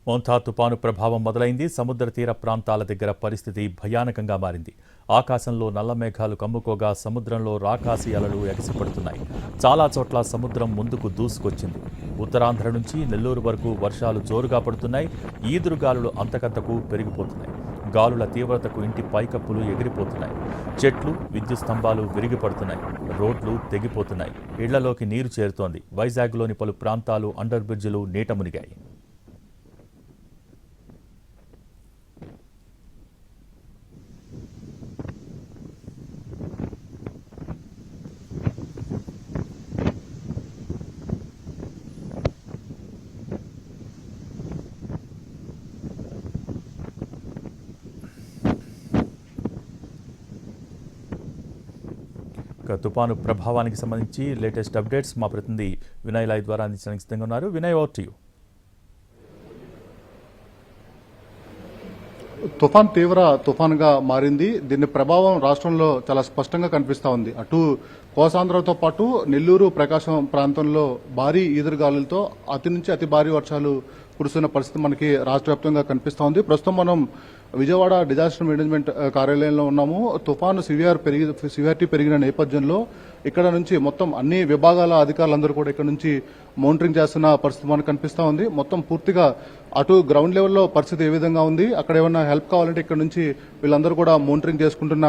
మోంతా తుపాను ప్రభావం మొదలైంది. సముద్ర తీర ప్రాంతాల దగ్గర పరిస్థితి భయానకంగా మారింది. ఆకాశంలో నల్ల మేఘాలు కమ్ముకోగా సముద్రంలో రాకాసి అలలు ఎగసిపడుతున్నాయి. చాలా చోట్ల సముద్రం ముందుకు దూసుకొచ్చింది. ఉత్తరాంధ్ర నుంచి నెల్లూరు వరకు వర్షాలు జోరుగా పడుతున్నాయి. ఈదురుగాలులు అంతకంతకు పెరిగిపోతున్నాయి. గాలుల తీవ్రతకు ఇంటి పైకప్పులు ఎగిరిపోతున్నాయి. చెట్లు, విద్యుత్ స్తంభాలు విరిగిపడుతున్నాయి. రోడ్లు తెగిపోతున్నాయి. ఇళ్లలోకి నీరు చేరుతోంది. వైజాగ్లోని పలు ప్రాంతాలు అండర్ బ్రిడ్జిలు నీట మునిగాయి. తుపాను ప్రభావానికి సంబంధించి లేటెస్ట్ అప్డేట్స్ మా ప్రతినిధి వినయ్ లైవ్ ద్వారా అందించడానికి సిద్ధంగా ఉన్నారు. Vinay, over to you. తుఫాన్ తీవ్ర తుఫాన్గా మారింది. దీని ప్రభావం రాష్ట్రంలో చాలా స్పష్టంగా కనిపిస్తూ ఉంది. అటు కోసాంధ్రతో పాటు నెల్లూరు, ప్రకాశం ప్రాంతంలో భారీ ఈదురుగాలులతో అతి నుంచి అతి భారీ వర్షాలు కురుస్తున్న పరిస్థితి మనకి రాష్ట్ర వ్యాప్తంగా కనిపిస్తూ ఉంది. ప్రస్తుతం మనం విజయవాడ డిజాస్టర్ మేనేజ్మెంట్ కార్యాలయంలో ఉన్నాము. తుఫాను సివియారిటీ పెరిగిన నేపథ్యంలో ఇక్కడ నుంచి మొత్తం అన్ని విభాగాల అధికారులందరూ కూడా ఇక్కడ నుంచి మానిటరింగ్ చేస్తున్న పరిస్థితి మనకు కనిపిస్తూ ఉంది. మొత్తం పూర్తిగా అటు గ్రౌండ్ లెవెల్లో పరిస్థితి ఏ విధంగా ఉంది, అక్కడ ఏమైనా హెల్ప్ కావాలంటే ఇక్కడ నుంచి వీళ్ళందరూ కూడా మానిటరింగ్ చేసుకుంటున్న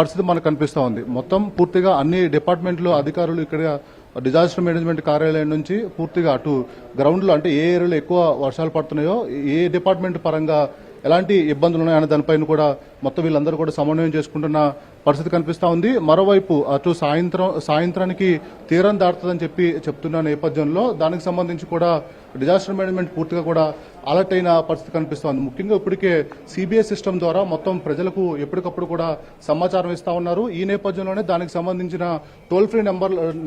పరిస్థితి మనకు కనిపిస్తూ ఉంది. మొత్తం పూర్తిగా అన్ని డిపార్ట్మెంట్లు అధికారులు ఇక్కడ డిజాస్టర్ మేనేజ్మెంట్ కార్యాలయం నుంచి పూర్తిగా అటు గ్రౌండ్ లో అంటే ఏ ఏరియాలో ఎక్కువ వర్షాలు పడుతున్నాయో, ఏ డిపార్ట్మెంట్ పరంగా ఎలాంటి ఇబ్బందులు ఉన్నాయనే దానిపైన కూడా మొత్తం వీళ్ళందరూ కూడా సమన్వయం చేసుకుంటున్న పరిస్థితి కనిపిస్తూ ఉంది. మరోవైపు అటు సాయంత్రానికి తీరం దాటుతుందని చెప్తున్న నేపథ్యంలో దానికి సంబంధించి కూడా డిజాస్టర్ మేనేజ్మెంట్ పూర్తిగా కూడా అలర్ట్ అయిన పరిస్థితి కనిపిస్తోంది. ముఖ్యంగా ఇప్పటికే సిబిఎస్ సిస్టమ్ ద్వారా మొత్తం ప్రజలకు ఎప్పటికప్పుడు కూడా సమాచారం ఇస్తా ఉన్నారు. ఈ నేపథ్యంలోనే దానికి సంబంధించిన టోల్ ఫ్రీ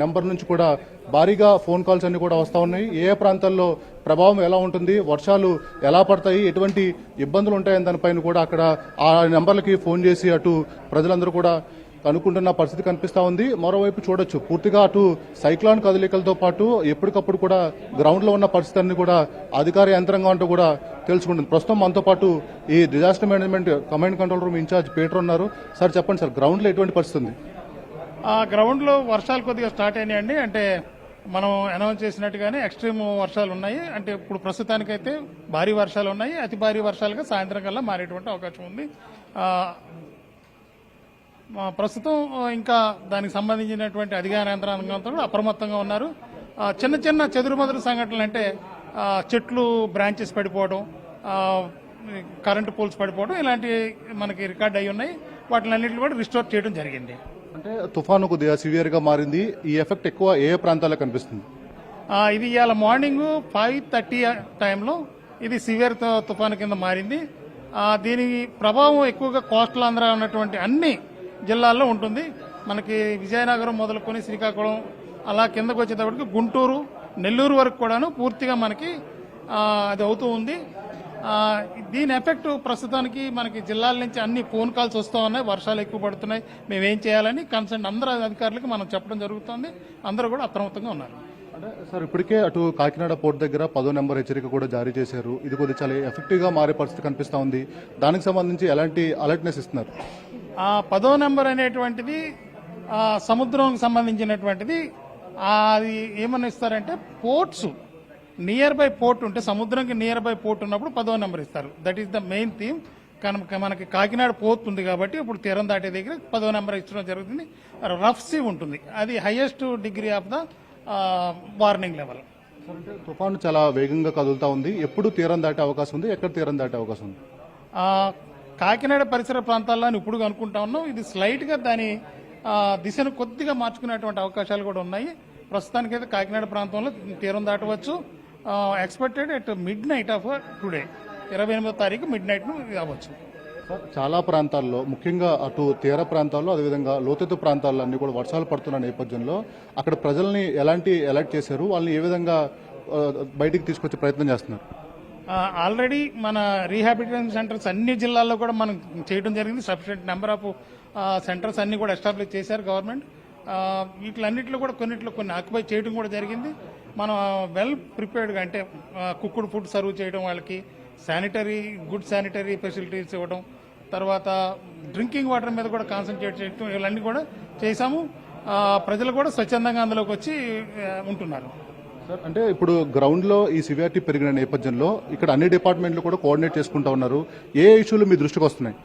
నెంబర్ నుంచి కూడా భారీగా ఫోన్ కాల్స్ అన్ని కూడా వస్తా ఉన్నాయి. ఏ ప్రాంతాల్లో ప్రభావం ఎలా ఉంటుంది, వర్షాలు ఎలా పడతాయి, ఎటువంటి ఇబ్బందులు ఉంటాయని దానిపైన కూడా అక్కడ ఆ నెంబర్లకి ఫోన్ చేసి అటు ప్రజలందరూ కూడా కనుక్కుంటున్న పరిస్థితి కనిపిస్తా ఉంది. మరోవైపు చూడొచ్చు పూర్తిగా అటు సైక్లాన్ కదలికలతో పాటు ఎప్పటికప్పుడు కూడా గ్రౌండ్ లో ఉన్న పరిస్థితిని కూడా అధికార యంత్రాంగం అంటూ కూడా తెలుసుకుంటుంది. ప్రస్తుతం మనతో పాటు ఈ disaster management command control room incharge Peter ఉన్నారు. సార్ చెప్పండి సార్, గ్రౌండ్ లో ఎటువంటి పరిస్థితి ఉంది? గ్రౌండ్ లో వర్షాలు కొద్దిగా స్టార్ట్ అయినాయండి. అంటే మనం అనౌన్స్ చేసినట్టుగానే ఎక్స్ట్రీమ్ వర్షాలు ఉన్నాయి. అంటే ఇప్పుడు ప్రస్తుతానికైతే భారీ వర్షాలు ఉన్నాయి. అతి భారీ వర్షాలుగా సాయంత్రం కల్లా మారేటువంటి అవకాశం ఉంది. ప్రస్తుతం ఇంకా దానికి సంబంధించినటువంటి అధికార యంత్రాంగంతో కూడా అప్రమత్తంగా ఉన్నారు. చిన్న చిన్న చెదురుమదురు సంఘటనలు అంటే చెట్లు బ్రాంచెస్ పడిపోవడం, కరెంటు పోల్స్ పడిపోవడం ఇలాంటివి మనకి రికార్డ్ అయి ఉన్నాయి. వాటిని అన్నింటిని కూడా రిస్టోర్ చేయడం జరిగింది. అంటే తుఫాను కొద్దిగా సివియర్ గా మారింది. ఈ ఎఫెక్ట్ ఎక్కువ ఏ ప్రాంతాల్లో కనిపిస్తుంది? ఇది ఇవాళ మార్నింగ్ 5:30 టైంలో ఇది సివియర్ తుఫాను కింద మారింది. దీని ప్రభావం ఎక్కువగా కోస్టల్ ఆంధ్ర ఉన్నటువంటి అన్ని జిల్లాల్లో ఉంటుంది. మనకి విజయనగరం మొదలుకొని శ్రీకాకుళం అలా కిందకు వచ్చేటప్పటికి గుంటూరు, నెల్లూరు వరకు కూడాను పూర్తిగా మనకి అది అవుతూ ఉంది. దీని ఎఫెక్ట్ ప్రస్తుతానికి మనకి జిల్లాల నుంచి అన్ని ఫోన్ కాల్స్ వస్తూ ఉన్నాయి. వర్షాలు ఎక్కువ పడుతున్నాయి, మేమేం చేయాలని కన్సర్న్ అందరూ అధికారులకు మనం చెప్పడం జరుగుతుంది. అందరూ కూడా అప్రమత్తంగా ఉన్నారు. అంటే సార్ ఇప్పటికే అటు కాకినాడ పోర్ట్ దగ్గర 10వ నెంబర్ హెచ్చరిక కూడా జారీ చేశారు. ఇది కొద్దిగా చాలా ఎఫెక్టివ్ గా మారే పరిస్థితి కనిపిస్తా ఉంది. దానికి సంబంధించి ఎలాంటి అలర్ట్నెస్ ఇస్తున్నారు? 10వ నెంబర్ అనేటువంటిది సముద్రం సంబంధించినటువంటిది. అది ఏమని ఇస్తారంటే పోర్ట్స్ నియర్ బై పోర్ట్ ఉంటే, సముద్రంకి నియర్ బై పోర్ట్ ఉన్నప్పుడు 10వ నెంబర్ ఇస్తారు. That is the main theme. కనుక మనకి కాకినాడ పోర్ట్ ఉంది కాబట్టి ఇప్పుడు తీరం దాటే దగ్గర 10వ నెంబర్ ఇచ్చడం జరుగుతుంది. రఫ్ సీ ఉంటుంది, అది highest degree of the warning level. తుఫాను చాలా వేగంగా కదులుతా ఉంది. ఎప్పుడు తీరం దాటే అవకాశం ఉంది, ఎక్కడ తీరం దాటే అవకాశం ఉంది? కాకినాడ పరిసర ప్రాంతాల్లో ఇప్పుడు అనుకుంటా ఉన్నాం. ఇది స్లైట్ గా దాని దిశను కొద్దిగా మార్చుకునేటువంటి అవకాశాలు కూడా ఉన్నాయి. ప్రస్తుతానికైతే కాకినాడ ప్రాంతంలో తీరం దాటవచ్చు. Expected at midnight of today 28వ తారీఖు మిడ్ నైట్ అవ్వచ్చు. చాలా ప్రాంతాల్లో ముఖ్యంగా అటు తీర ప్రాంతాల్లో అదేవిధంగా లోతెత్తు ప్రాంతాల్లో అన్ని కూడా వర్షాలు పడుతున్న నేపథ్యంలో అక్కడ ప్రజల్ని ఎలాంటి అలర్ట్ చేశారు, వాళ్ళని ఏ విధంగా బయటికి తీసుకొచ్చే ప్రయత్నం చేస్తున్నారు? ఆల్రెడీ మన రీహాబిలిటేషన్ సెంటర్స్ అన్ని జిల్లాల్లో కూడా మనం చేయడం జరిగింది. సఫిషియెంట్ నెంబర్ ఆఫ్ సెంటర్స్ అన్ని కూడా ఎస్టాబ్లిష్ చేశారు గవర్నమెంట్. వీటిలన్నింటిలో కూడా కొన్ని ఆక్యుపై చేయడం కూడా జరిగింది. మనం వెల్ ప్రిపేర్డ్గా అంటే కుక్డ్ ఫుడ్ సర్వ్ చేయడం వాళ్ళకి, గుడ్ శానిటరీ ఫెసిలిటీస్ ఇవ్వడం, తర్వాత డ్రింకింగ్ వాటర్ మీద కూడా కాన్సన్ట్రేట్ చేయడం, ఇవన్నీ కూడా చేశాము. ప్రజలు కూడా స్వచ్ఛందంగా అందులోకి వచ్చి ఉంటున్నారు. సార్, అంటే ఇప్పుడు గ్రౌండ్ లో ఈ సివియారిటీ పెరిగిన నేపథ్యంలో ఇక్కడ అన్ని డిపార్ట్మెంట్లు కూడా కోఆర్డినేట్ చేసుకుంటా ఉన్నారు. ఏ ఇష్యూలు మీ దృష్టికి వస్తున్నాయి?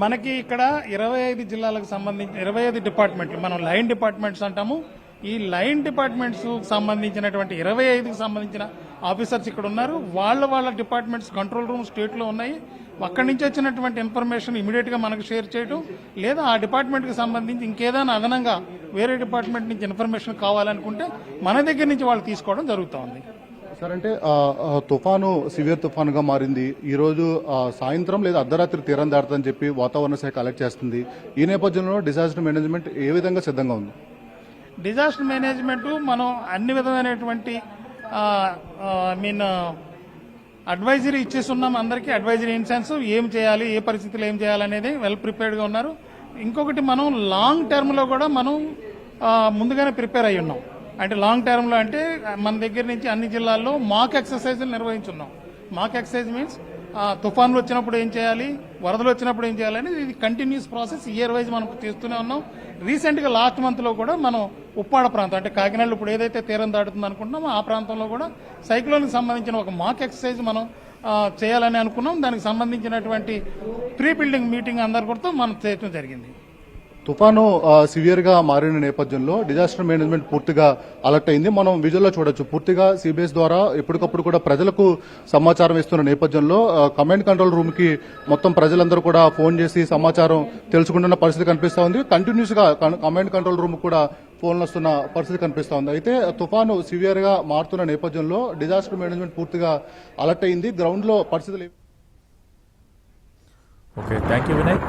మనకి ఇక్కడ 25 జిల్లాలకు సంబంధించి 25 డిపార్ట్మెంట్లు, మనం లైన్ డిపార్ట్మెంట్స్ అంటాము. ఈ లైన్ డిపార్ట్మెంట్స్ సంబంధించినటువంటి 25కి సంబంధించిన ఆఫీసర్స్ ఇక్కడ ఉన్నారు. వాళ్ళ డిపార్ట్మెంట్స్ కంట్రోల్ రూమ్ స్టేట్ లో ఉన్నాయి. అక్కడి నుంచి వచ్చినటువంటి ఇన్ఫర్మేషన్ ఇమీడియట్ గా మనకు షేర్ చేయడం, లేదా ఆ డిపార్ట్మెంట్ కి సంబంధించి ఇంకేదైనా అదనంగా వేరే డిపార్ట్మెంట్ నుంచి ఇన్ఫర్మేషన్ కావాలనుకుంటే మన దగ్గర నుంచి వాళ్ళు తీసుకోవడం జరుగుతూ ఉంది. సార్, అంటే తుఫాను సివియర్ తుఫాన్ గా మారింది. ఈ రోజు సాయంత్రం లేదా అర్ధరాత్రి తీరం దాటుతుందని చెప్పి వాతావరణ శాఖ అలర్ట్ చేస్తుంది. ఈ నేపథ్యంలో డిజాస్టర్ మేనేజ్మెంట్ ఏ విధంగా సిద్ధంగా ఉంది? డిజాస్టర్ మేనేజ్మెంట్ మనం అన్ని విధమైనటువంటి అడ్వైజరీ ఇచ్చేస్తున్నాం అందరికీ. అడ్వైజరీ ఇన్ సెన్స్ ఏం చేయాలి, ఏ పరిస్థితుల్లో ఏం చేయాలనేది వెల్ ప్రిపేర్డ్గా ఉన్నారు. ఇంకొకటి, మనం లాంగ్ టర్మ్లో కూడా మనం ముందుగానే ప్రిపేర్ అయ్యి ఉన్నాం. అంటే లాంగ్ టర్మ్లో అంటే మన దగ్గర నుంచి అన్ని జిల్లాల్లో మాక్ ఎక్సర్సైజులు నిర్వహించున్నాం. మాక్ ఎక్సర్సైజ్ మీన్స్ తుఫాన్లు వచ్చినప్పుడు ఏం చేయాలి, వరదలు వచ్చినప్పుడు ఏం చేయాలి అనేది ఇది కంటిన్యూస్ ప్రాసెస్. ఇయర్ వైజ్ మనం చేస్తూనే ఉన్నాం. రీసెంట్గా లాస్ట్ మంత్లో కూడా మనం ఉప్పాడ ప్రాంతం, అంటే కాకినాడలో ఇప్పుడు ఏదైతే తీరం దాటుతుంది అనుకుంటున్నామో ఆ ప్రాంతంలో కూడా సైక్లోన్కి సంబంధించిన ఒక మాక్ ఎక్సర్సైజ్ మనం చేయాలని అనుకున్నాం. దానికి సంబంధించినటువంటి ప్రీ బిల్డింగ్ మీటింగ్ అందరు కూడా మనం చేయడం జరిగింది. తుఫాను సివియర్ గా మారిన నేపథ్యంలో డిజాస్టర్ మేనేజ్మెంట్ పూర్తిగా అలర్ట్ అయింది. మనం విజువల్లో చూడొచ్చు. పూర్తిగా సిబిఎస్ ద్వారా ఎప్పటికప్పుడు కూడా ప్రజలకు సమాచారం ఇస్తున్న నేపథ్యంలో కమాండ్ కంట్రోల్ రూమ్ కి మొత్తం ప్రజలందరూ కూడా ఫోన్ చేసి సమాచారం తెలుసుకుంటున్న పరిస్థితి కనిపిస్తా ఉంది. కంటిన్యూస్ గా కమాండ్ కంట్రోల్ రూమ్ కూడా ఫోన్లు వస్తున్న పరిస్థితి కనిపిస్తా ఉంది. అయితే తుఫాను సివియర్ గా మారుతున్న నేపథ్యంలో డిజాస్టర్ మేనేజ్మెంట్ పూర్తిగా అలర్ట్ అయింది. గ్రౌండ్ లో పరిస్థితులు ఓకే, థ్యాంక్ యూ వినయ్.